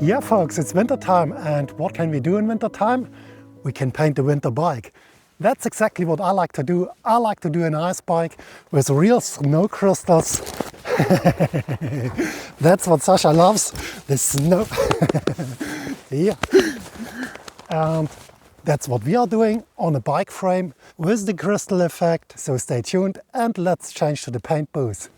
Yeah folks, it's winter time, and what can we do in winter time? We can paint the winter bike. That's exactly what I like to do. I like to do an ice bike with real snow crystals. That's what Sasha loves, the snow. Yeah. And that's what we are doing on a bike frame with the crystal effect. So stay tuned and let's change to the paint booth.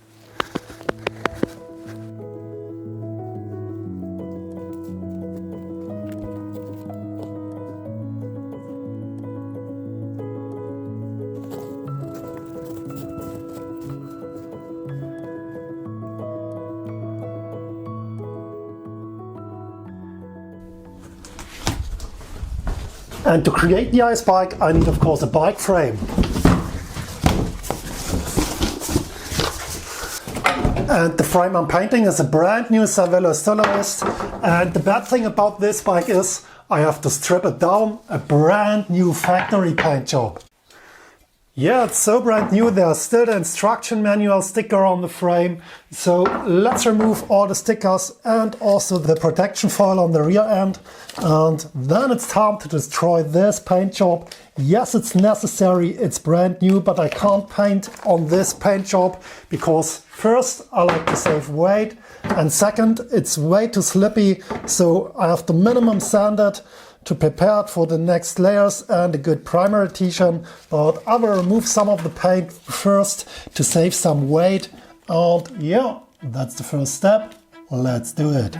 And to create the ice bike, I need of course a bike frame. And the frame I'm painting is a brand new Cervelo Soloist. And the bad thing about this bike is I have to strip it down, a brand new factory paint job. Yeah, it's so brand new, there's still the instruction manual sticker on the frame. So let's remove all the stickers and also the protection foil on the rear end. And then it's time to destroy this paint job. Yes, it's necessary, it's brand new, but I can't paint on this paint job because first, I like to save weight, and second, it's way too slippy, so I have to minimum sand it to prepare it for the next layers and a good primer adhesion. But I will remove some of the paint first to save some weight. And yeah, that's the first step. Let's do it.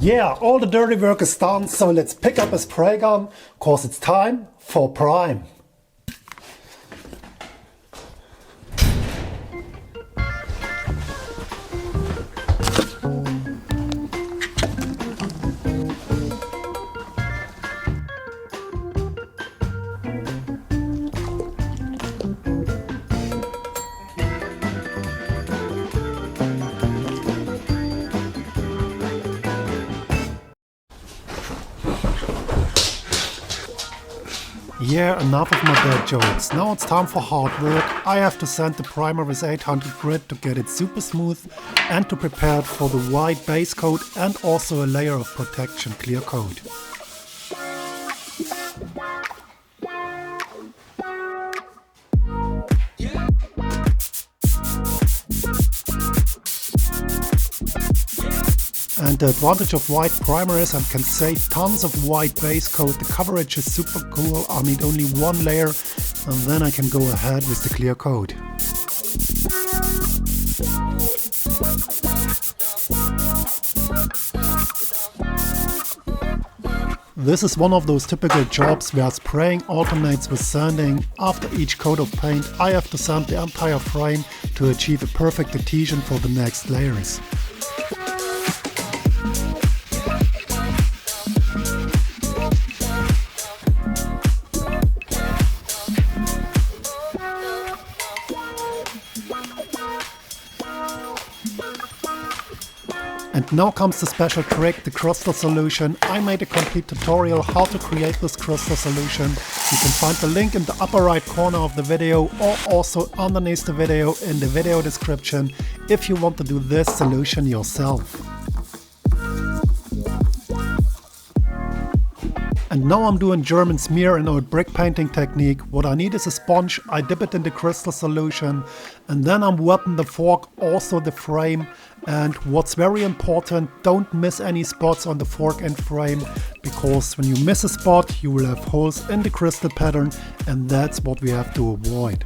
Yeah, all the dirty work is done, so let's pick up a spray gun, cause it's time for prime. Yeah, enough of my bad jokes. Now it's time for hard work. I have to sand the primer with 800 grit to get it super smooth and to prepare it for the white base coat and also a layer of protection clear coat. And the advantage of white primer is I can save tons of white base coat. The coverage is super cool. I need only one layer and then I can go ahead with the clear coat. This is one of those typical jobs where spraying alternates with sanding. After each coat of paint I have to sand the entire frame to achieve a perfect adhesion for the next layers. And now comes the special trick, the crystal solution. I made a complete tutorial how to create this crystal solution. You can find the link in the upper right corner of the video or also underneath the video in the video description if you want to do this solution yourself. And now I'm doing German smear in old brick painting technique. What I need is a sponge, I dip it in the crystal solution and then I'm wetting the fork, also the frame. And what's very important, don't miss any spots on the fork and frame, because when you miss a spot you will have holes in the crystal pattern and that's what we have to avoid.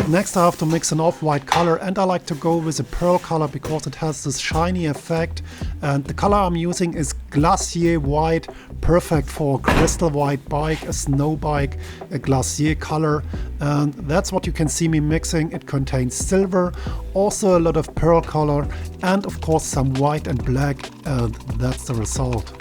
Next I have to mix an off-white color, and I like to go with a pearl color because it has this shiny effect, and the color I'm using is Glacier White, perfect for a crystal white bike, a snow bike, a glacier color, and that's what you can see me mixing. It contains silver, also a lot of pearl color, and of course some white and black, and that's the result.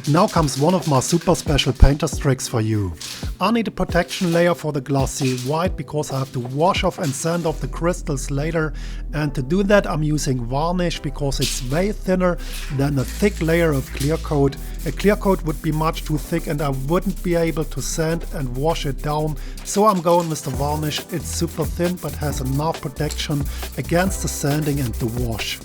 Now comes one of my super special painter's tricks for you. I need a protection layer for the glacier white because I have to wash off and sand off the crystals later, and to do that I'm using varnish because it's way thinner than a thick layer of clear coat. A clear coat would be much too thick and I wouldn't be able to sand and wash it down, so I'm going with the varnish. It's super thin but has enough protection against the sanding and the wash.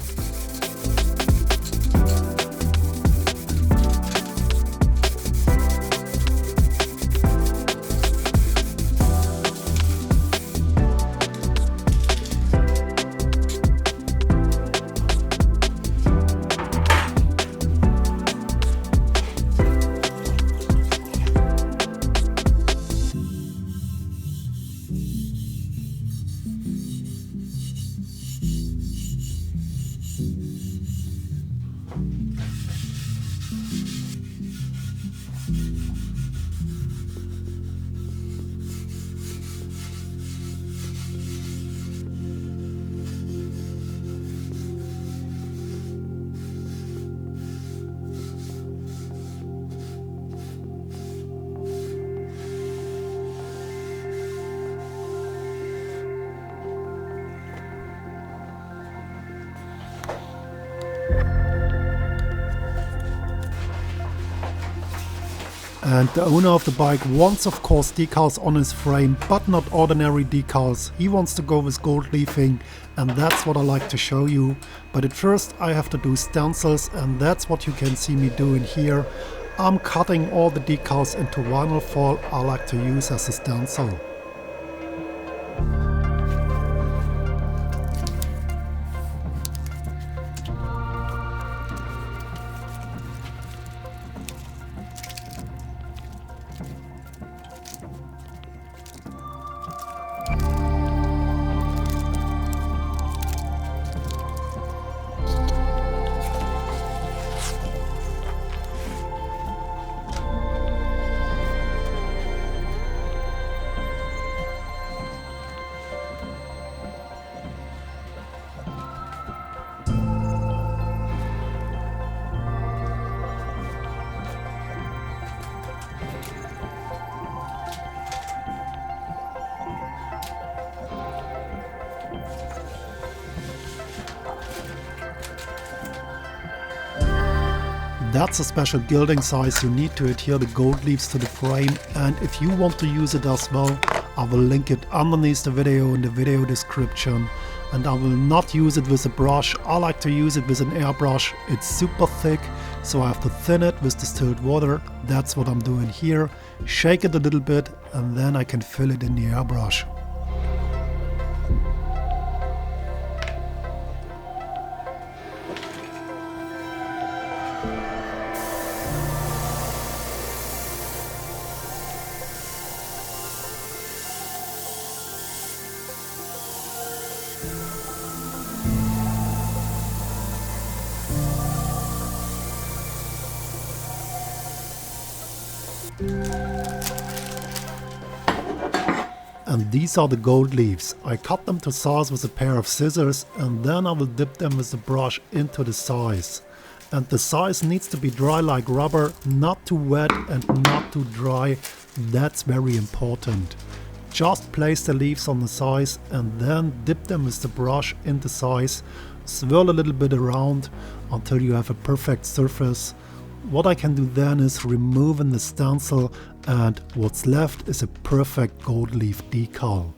And the owner of the bike wants of course decals on his frame, but not ordinary decals. He wants to go with gold leafing, and that's what I like to show you. But at first I have to do stencils, and that's what you can see me doing here. I'm cutting all the decals into vinyl foil I like to use as a stencil. That's a special gilding size. You need to adhere the gold leaves to the frame, and if you want to use it as well, I will link it underneath the video in the video description. And I will not use it with a brush. I like to use it with an airbrush. It's super thick, so I have to thin it with distilled water. That's what I'm doing here. Shake it a little bit and then I can fill it in the airbrush. And these are the gold leaves. I cut them to size with a pair of scissors, and then I will dip them with the brush into the size. And the size needs to be dry like rubber, not too wet and not too dry. That's very important. Just place the leaves on the size and then dip them with the brush in the size, swirl a little bit around until you have a perfect surface. What I can do then is removing the stencil, and what's left is a perfect gold leaf decal.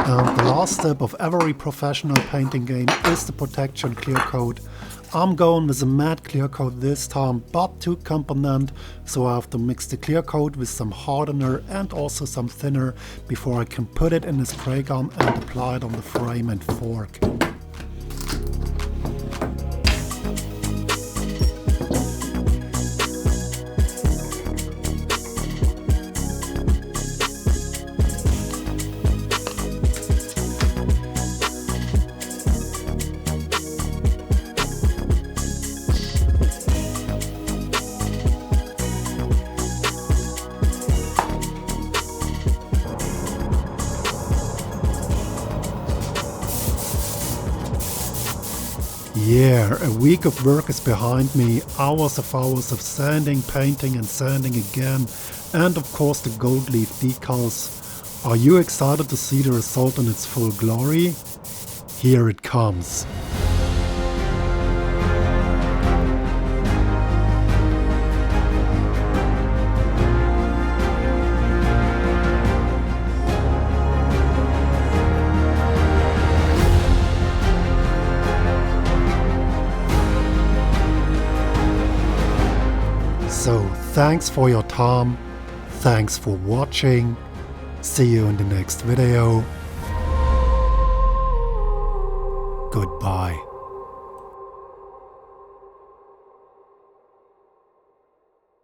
And the last step of every professional painting game is the protection clear coat. I'm going with a matte clear coat this time, but 2 component, so I have to mix the clear coat with some hardener and also some thinner before I can put it in a spray gun and apply it on the frame and fork. Yeah, a week of work is behind me, hours of sanding, painting and sanding again, and of course the gold leaf decals. Are you excited to see the result in its full glory? Here it comes. So thanks for your time, thanks for watching, see you in the next video, goodbye.